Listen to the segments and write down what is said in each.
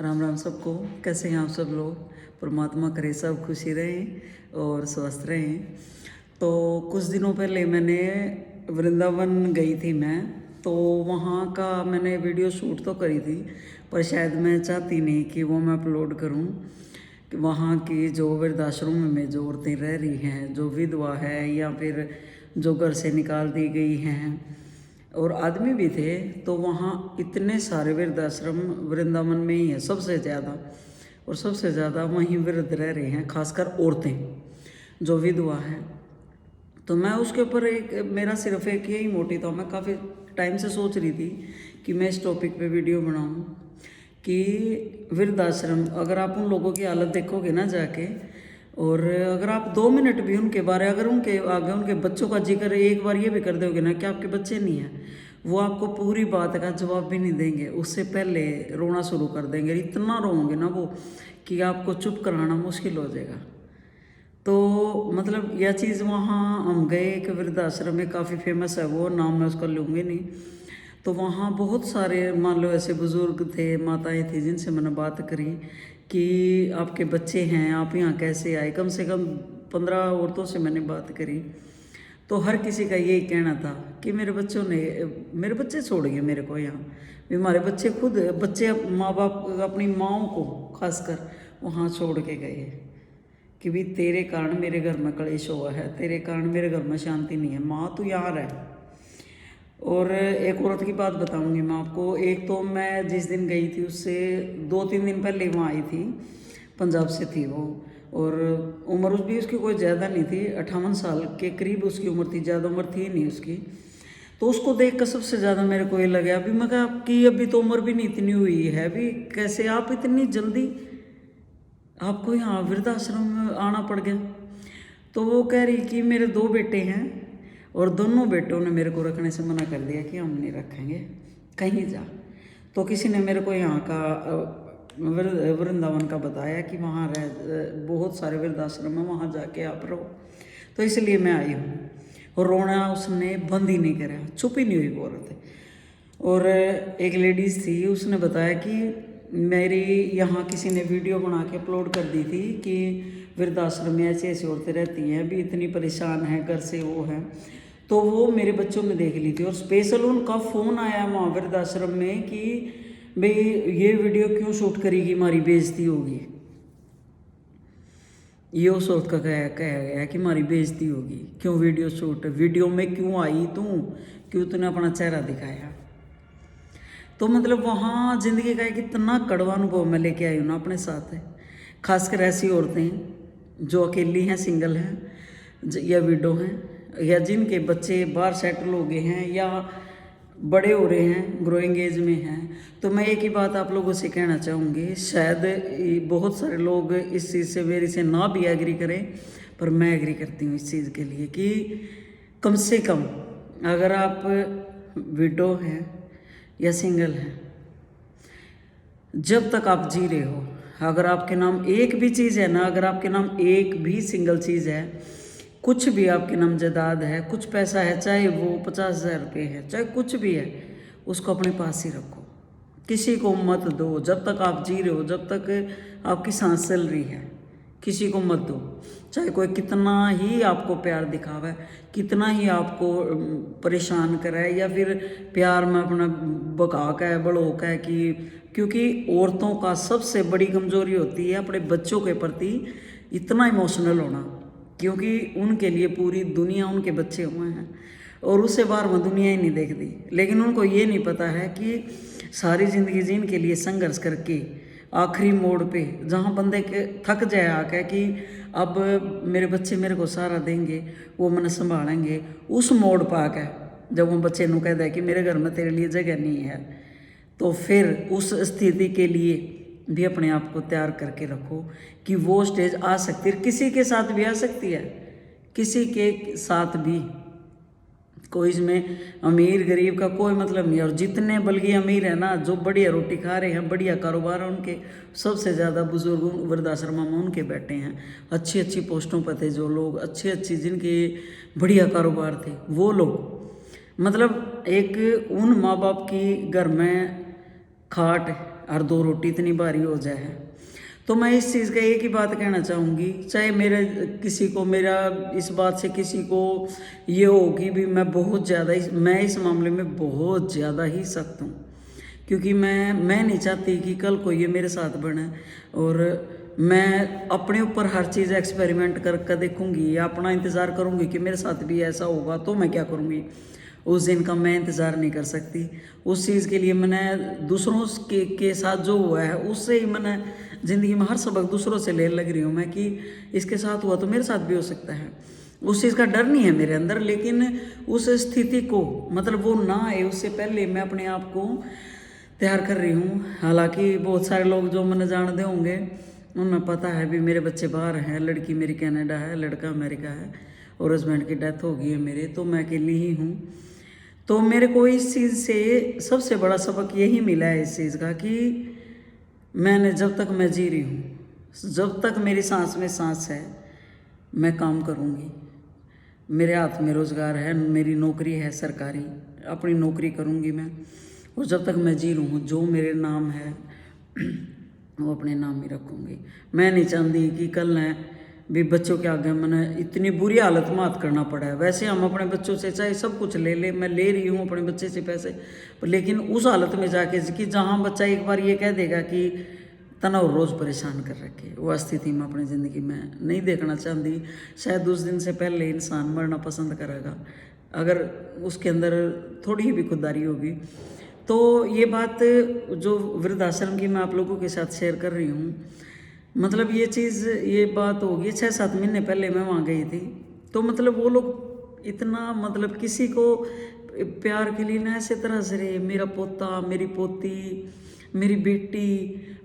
राम राम सबको। कैसे हैं आप सब लोग? परमात्मा करे सब खुशी रहें और स्वस्थ रहें। तो कुछ दिनों पहले मैंने वृंदावन गई थी मैं, तो वहाँ का मैंने वीडियो शूट तो करी थी, पर शायद मैं चाहती नहीं कि वो मैं अपलोड करूँ कि वहाँ की जो वृद्धाश्रम में जो औरतें रह रही हैं, जो विधवा है या फिर जो घर से निकाल दी गई हैं और आदमी भी थे, तो वहाँ इतने सारे वृद्धाश्रम वृंदावन में ही है सबसे ज़्यादा, और सबसे ज़्यादा वहीं वृद्ध रह रहे हैं, खासकर औरतें जो विधवा हैं। तो मैं उसके ऊपर मेरा सिर्फ एक यही मोटिव था, मैं काफ़ी टाइम से सोच रही थी कि मैं इस टॉपिक पे वीडियो बनाऊं कि वृद्धाश्रम, अगर आप उन लोगों की हालत देखोगे ना जाके, और अगर आप 2 मिनट भी उनके बारे, अगर उनके आगे उनके बच्चों का जिक्र एक बार ये भी कर दोगे ना कि आपके बच्चे नहीं हैं, वो आपको पूरी बात का जवाब भी नहीं देंगे, उससे पहले रोना शुरू कर देंगे। इतना रोएंगे ना वो कि आपको चुप कराना मुश्किल हो जाएगा। तो मतलब यह चीज़ वहाँ हम गए, एक वृद्धाश्रम में, काफ़ी फेमस है वो, नाम मैं उसका लूँगी नहीं। तो वहाँ बहुत सारे मान लो ऐसे बुज़ुर्ग थे, माताएं थी, जिनसे मैंने बात करी कि आपके बच्चे हैं, आप यहाँ कैसे आए। कम से कम 15 औरतों से मैंने बात करी, तो हर किसी का यही कहना था कि मेरे बच्चों ने, मेरे बच्चे छोड़ गए मेरे को यहाँ भी, हमारे बच्चे खुद, बच्चे माँ बाप अपनी माँओं को खासकर वहाँ छोड़ के गए कि भी तेरे कारण मेरे घर में कलेश हुआ है, तेरे कारण मेरे घर में शांति नहीं है, माँ तू यहाँ रह। और एक औरत की बात बताऊंगी मैं आपको। एक तो मैं जिस दिन गई थी उससे 2-3 दिन पहले वहाँ आई थी, पंजाब से थी वो, और उम्र भी उसकी कोई ज़्यादा नहीं थी, 58 साल के करीब उसकी उम्र थी, ज़्यादा उम्र थी नहीं उसकी। तो उसको देख कर सबसे ज़्यादा मेरे को ये लगा, अभी मैं कहा आपकी अभी तो उम्र भी नहीं इतनी हुई है, अभी कैसे आप इतनी जल्दी आपको यहाँ वृद्धाश्रम में आना पड़ गया। तो वो कह रही कि मेरे 2 बेटे हैं और दोनों बेटों ने मेरे को रखने से मना कर दिया कि हम नहीं रखेंगे, कहीं जा। तो किसी ने मेरे को यहाँ का वृंदावन का बताया कि वहाँ बहुत सारे वृद्धाश्रम है, वहाँ जाके आप रहो। तो इसलिए मैं आई हूँ। और रोना उसने बंद ही नहीं करा, चुप ही नहीं हुई वो औरत। और एक लेडीज़ थी, उसने बताया कि मेरी यहाँ किसी ने वीडियो बना के अपलोड कर दी थी कि वृद्धाश्रम में ऐसी ऐसी औरतें रहती हैं, भी इतनी परेशान हैं, घर से वो हैं। तो वो मेरे बच्चों ने देख ली थी, और स्पेशल उनका फ़ोन आया वहाँ वृद्धाश्रम में कि भाई ये वीडियो क्यों शूट करेगी, हमारी बेइज्जती होगी। ये उस औरत का कहा गया कि हमारी बेइज्जती होगी, क्यों वीडियो शूट, वीडियो में क्यों आई तू, क्यों तूने अपना चेहरा दिखाया। तो मतलब वहाँ ज़िंदगी का एक इतना कड़वा अनुभव मैं लेके आई हूँ ना अपने साथ है। खासकर ऐसी औरतें जो अकेली हैं, सिंगल हैं, या विडो हैं, या जिनके बच्चे बाहर सेटल हो गए हैं या बड़े हो रहे हैं, ग्रोइंग एज में हैं। तो मैं एक ही बात आप लोगों से कहना चाहूँगी, शायद बहुत सारे लोग इस चीज़ से मेरे से ना भी एग्री करें, पर मैं एग्री करती हूँ इस चीज़ के लिए कि कम से कम अगर आप विडो हैं या सिंगल हैं, जब तक आप जी रहे हो, अगर आपके नाम एक भी चीज़ है ना, अगर आपके नाम एक भी सिंगल चीज़ है, कुछ भी आपके नाम जायदाद है, कुछ पैसा है, चाहे वो 50,000 रुपये है, चाहे कुछ भी है, उसको अपने पास ही रखो, किसी को मत दो। जब तक आप जी रहे हो, जब तक आपकी सांस चल रही है, किसी को मत दो। चाहे कोई कितना ही आपको प्यार दिखावे, कितना ही आपको परेशान कराए, या फिर प्यार में अपना बका का है, बड़ो का है कि, क्योंकि औरतों का सबसे बड़ी कमजोरी होती है अपने बच्चों के प्रति इतना इमोशनल होना, क्योंकि उनके लिए पूरी दुनिया उनके बच्चे हुए हैं, और उससे बाहर में दुनिया ही नहीं देखती। लेकिन उनको ये नहीं पता है कि सारी ज़िंदगी जिनके लिए संघर्ष करके आखिरी मोड़ पे जहाँ बंदे के थक जाए आके कि अब मेरे बच्चे मेरे को सहारा देंगे, वो मैंने संभालेंगे, उस मोड़ पर आके जब वो बच्चे नू कह दे कि मेरे घर में तेरे लिए जगह नहीं है, तो फिर उस स्थिति के लिए भी अपने आप को तैयार करके रखो कि वो स्टेज आ सकती है, किसी के साथ भी आ सकती है, किसी के साथ भी। कोई इसमें अमीर गरीब का कोई मतलब नहीं है। और जितने बल्कि अमीर है ना, जो बढ़िया रोटी खा रहे हैं, बढ़िया कारोबार है उनके, सबसे ज़्यादा बुजुर्ग वृद्धाश्रम में उनके बैठे हैं। अच्छी अच्छी पोस्टों पर थे जो लोग, अच्छी अच्छी जिनके बढ़िया कारोबार थे, वो लोग मतलब एक उन माँ बाप की घर में खाट और 2 रोटी इतनी भारी हो जाए। तो मैं इस चीज़ का एक ही बात कहना चाहूँगी, चाहे मेरे किसी को मेरा इस बात से किसी को ये हो कि भी मैं बहुत ज़्यादा मैं इस मामले में बहुत ज़्यादा ही सख्त हूँ, क्योंकि मैं नहीं चाहती कि कल को ये मेरे साथ बने। और मैं अपने ऊपर हर चीज़ एक्सपेरिमेंट करके देखूँगी या अपना इंतज़ार करूँगी कि मेरे साथ भी ऐसा होगा तो मैं क्या करूँगी। उस दिन का मैं इंतज़ार नहीं कर सकती। उस चीज़ के लिए मैंने दूसरों के साथ जो हुआ है उससे ही मैंने ज़िंदगी में हर सबक दूसरों से ले लग रही हूँ मैं कि इसके साथ हुआ तो मेरे साथ भी हो सकता है। उस चीज़ का डर नहीं है मेरे अंदर, लेकिन उस स्थिति को मतलब वो ना आए उससे पहले मैं अपने आप को तैयार कर रही हूँ। हालांकि बहुत सारे लोग जो मैंने जानते होंगे उन्हें पता है भी मेरे बच्चे बाहर हैं, लड़की मेरी कनाडा है, लड़का अमेरिका है और हस्बैंड की डेथ हो गई है मेरे, तो मैं अकेली ही हूँ। तो मेरे को इस चीज़ से सबसे बड़ा सबक यही मिला है इस चीज़ का कि मैंने जब तक मैं जी रही हूँ, जब तक मेरी सांस में सांस है, मैं काम करूँगी। मेरे हाथ में रोज़गार है, मेरी नौकरी है सरकारी, अपनी नौकरी करूँगी मैं। और जब तक मैं जी रही हूँ जो मेरे नाम है वो अपने नाम ही रखूँगी। मैं नहीं चाहती कि कल न भी बच्चों के आगे मैंने इतनी बुरी हालत में हाथ करना पड़ा है। वैसे हम अपने बच्चों से चाहे सब कुछ ले ले, मैं ले रही हूँ अपने बच्चे से पैसे, लेकिन उस हालत में जाके कि जहाँ बच्चा एक बार ये कह देगा कि तनाव रोज़ परेशान कर रखे, वह स्थिति में अपनी ज़िंदगी में नहीं देखना चाहती। शायद उस दिन से पहले इंसान मरना पसंद करेगा अगर उसके अंदर थोड़ी ही भी खुददारी होगी। तो ये बात जो वृद्धाश्रम की मैं आप लोगों के साथ शेयर कर रही हूँ, मतलब ये बात होगी 6-7 महीने पहले मैं वहाँ गई थी। तो मतलब वो लोग इतना मतलब किसी को प्यार के लिए ना ऐसे तरह से रहे, मेरा पोता, मेरी पोती, मेरी बेटी,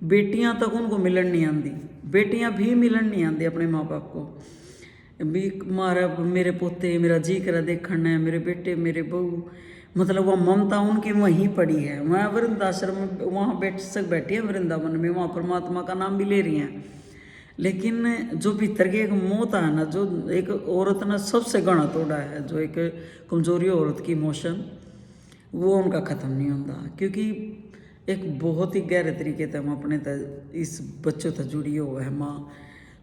बेटियां तक उनको मिलन नहीं आती, बेटियां भी मिलन नहीं आती अपने माँ बाप को भी। मारा मेरे पोते मेरा जी करा देखना है, मेरे बेटे मेरे बहू, मतलब वह ममता उनकी वहीं पड़ी है। वहाँ वृंदाश्रम में वहाँ बैठी है वृंदावन में, वहाँ परमात्मा का नाम भी ले रही हैं, लेकिन जो भीतर की एक मौत है ना, जो एक औरत ने सबसे गणा तोड़ा है, जो एक कमजोरी औरत की इमोशन, वो उनका ख़त्म नहीं होता। क्योंकि एक बहुत ही गहरे तरीके से हम अपने इस बच्चों तक जुड़ी हुआ है माँ,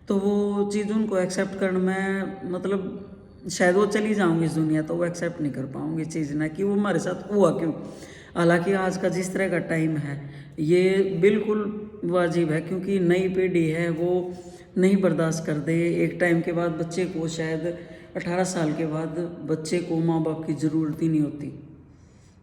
तो वो चीज़ उनको एक्सेप्ट करने में मतलब शायद वो चली जाऊंगी इस दुनिया तो वो एक्सेप्ट नहीं कर पाऊंगी चीज़ ना कि वो हमारे साथ हुआ क्यों। हालांकि आज का जिस तरह का टाइम है ये बिल्कुल वाजिब है, क्योंकि नई पीढ़ी है वो नहीं बर्दाश्त कर दे। एक टाइम के बाद बच्चे को शायद 18 साल के बाद बच्चे को माँ बाप की ज़रूरत ही नहीं होती,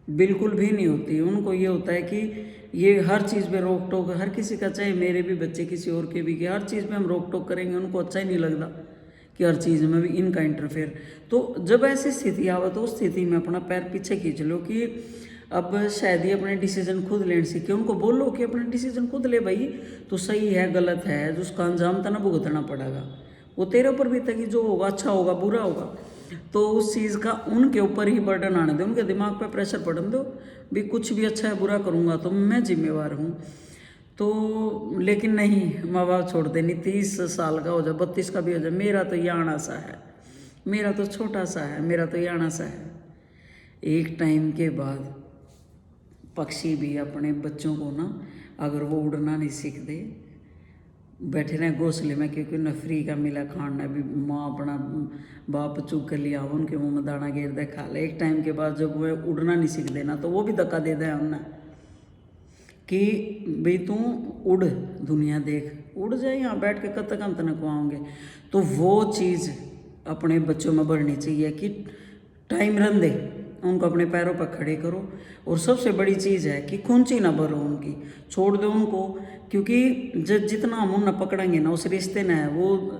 बिल्कुल भी नहीं होती। उनको ये होता है कि ये हर चीज़ पे रोक टोक, हर किसी का, चाहे मेरे भी बच्चे किसी और के भी, कि हर चीज़ पे हम रोक टोक करेंगे, उनको अच्छा ही नहीं लगता कि हर चीज़ में भी इनका इंटरफेयर। तो जब ऐसी स्थिति आवे तो उस स्थिति में अपना पैर पीछे खींच लो कि अब शायद ही अपने डिसीजन खुद लेने सीखे। उनको बोलो कि अपने डिसीजन खुद ले भाई, तो सही है गलत है, जो उसका अंजाम था ना भुगतना पड़ेगा, वो तेरे ऊपर भी था कि जो होगा अच्छा होगा बुरा होगा। तो उस चीज़ का उनके ऊपर ही बर्डन आने दो, उनके दिमाग पे प्रेशर पड़ने दो भी कुछ भी अच्छा है बुरा करूँगा तो मैं जिम्मेवार हूँ। तो लेकिन नहीं, माँ बाप छोड़ते नहीं। 30 साल का हो जाए, 32 का भी हो जाए, मेरा तो याना सा है, मेरा तो छोटा सा है, मेरा तो याना सा है। एक टाइम के बाद पक्षी भी अपने बच्चों को ना, अगर वो उड़ना नहीं सीखते, बैठे रहे घोंसले में, क्योंकि उन्हें फ्री का मिला खाना भी, माँ अपना बाप चुग कर लिया उनके मुँह में दाना गिर दे खा ले। एक टाइम के बाद जब वो उड़ना नहीं सीख देना तो वो भी धक्का दे दें उन्हें कि भाई तू उड़, दुनिया देख, उड़ जाए, यहाँ बैठ के कब तक हम तने खुआओगे। तो वो चीज़ अपने बच्चों में बढ़नी चाहिए कि टाइम रन दे, उनको अपने पैरों पर खड़े करो। और सबसे बड़ी चीज़ है कि खूंची ना भरो उनकी, छोड़ दो उनको, क्योंकि जितना हम उन्हें पकड़ेंगे ना उस रिश्ते ने, वो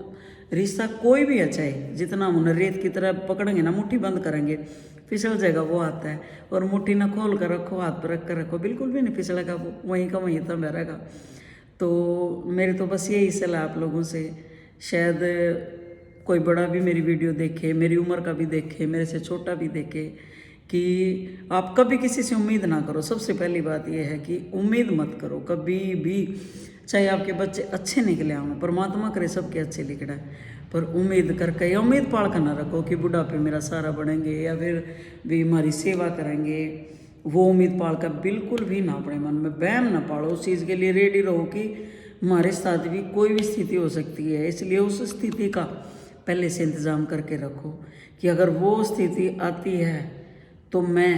रिश्ता कोई भी है चाहे जितना हम उन्हें रेत की तरह पकड़ेंगे ना, मुट्ठी बंद करेंगे फिसल जाएगा वो आता है। और मुट्ठी ना खोल कर रखो, हाथ पर रख कर रखो, बिल्कुल भी नहीं फिसलेगा वो, वहीं का वहीं तब रहेगा। तो मेरी तो बस यही सलाह आप लोगों से, शायद कोई बड़ा भी मेरी वीडियो देखे, मेरी उम्र का भी देखे, मेरे से छोटा भी देखे, कि आप कभी किसी से उम्मीद ना करो। सबसे पहली बात यह है कि उम्मीद मत करो कभी भी, चाहे आपके बच्चे अच्छे निकले हों, परमात्मा करे सबके अच्छे निकले, पर उम्मीद करके या उम्मीद पाल कर ना रखो कि बुढ़ापे मेरा सहारा बनेंगे या फिर भी हमारी सेवा करेंगे। वो उम्मीद पाल कर बिल्कुल भी ना अपने मन में वहम ना पालो। उस चीज़ के लिए रेडी रहो कि हमारे साथ भी कोई भी स्थिति हो सकती है, इसलिए उस स्थिति का पहले से इंतज़ाम करके रखो कि अगर वो स्थिति आती है तो मैं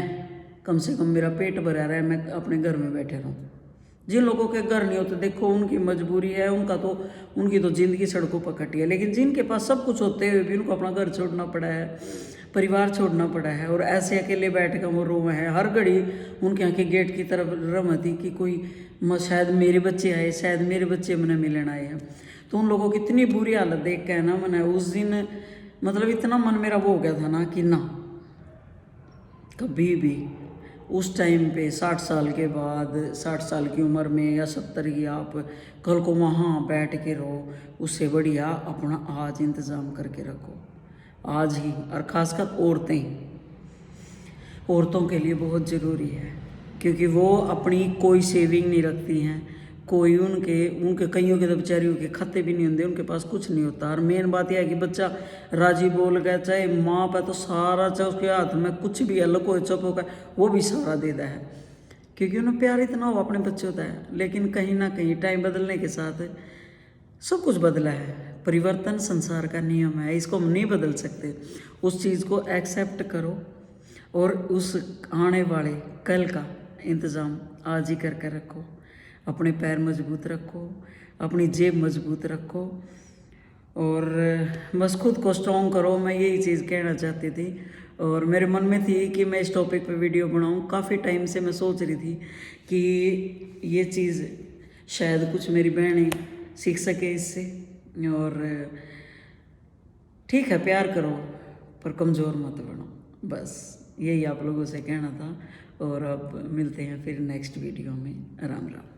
कम से कम मेरा पेट भरा रहा है, मैं अपने घर में बैठे रहूँ। जिन लोगों के घर नहीं होते देखो उनकी मजबूरी है, उनकी तो ज़िंदगी सड़कों पर कटी है, लेकिन जिनके पास सब कुछ होते हुए भी उनको अपना घर छोड़ना पड़ा है, परिवार छोड़ना पड़ा है और ऐसे अकेले बैठ कर वो रोए हैं। हर घड़ी उनके यहाँ के गेट की तरफ रमती कि कोई शायद मेरे बच्चे आए, शायद मेरे बच्चे मैंने मिलने आए हैं। तो उन लोगों की इतनी बुरी हालत देख के ना मैंने उस दिन मतलब इतना मन मेरा वो हो गया था ना कि ना कभी भी उस टाइम पे 60 साल के बाद 60 साल की उम्र में या 70 की आप कल को वहाँ बैठ के रहो, उससे बढ़िया अपना आज इंतज़ाम करके रखो, आज ही। और ख़ासकर औरतों के लिए बहुत ज़रूरी है, क्योंकि वो अपनी कोई सेविंग नहीं रखती हैं, कोई उनके कईयों के तो बेचारियों के खाते भी नहीं होते, उनके पास कुछ नहीं होता। और मेन बात यह है कि बच्चा राजी बोल गया, चाहे माँ पे तो सारा, चाहे उसके हाथ में कुछ भी है लको चुप होकर वो भी सारा देता है, क्योंकि उन्हें प्यार इतना हो अपने बच्चे होता है। लेकिन कहीं ना कहीं टाइम बदलने के साथ सब कुछ बदला है। परिवर्तन संसार का नियम है, इसको हम नहीं बदल सकते। उस चीज़ को एक्सेप्ट करो और उस आने वाले कल का इंतज़ाम आज ही करके रखो। अपने पैर मजबूत रखो, अपनी जेब मजबूत रखो और बस खुद को स्ट्रॉन्ग करो। मैं यही चीज़ कहना चाहती थी और मेरे मन में थी कि मैं इस टॉपिक पे वीडियो बनाऊं। काफ़ी टाइम से मैं सोच रही थी कि ये चीज़ शायद कुछ मेरी बहनें सीख सके इससे। और ठीक है, प्यार करो पर कमज़ोर मत बनो, बस यही आप लोगों से कहना था। और अब मिलते हैं फिर नेक्स्ट वीडियो में। राम राम।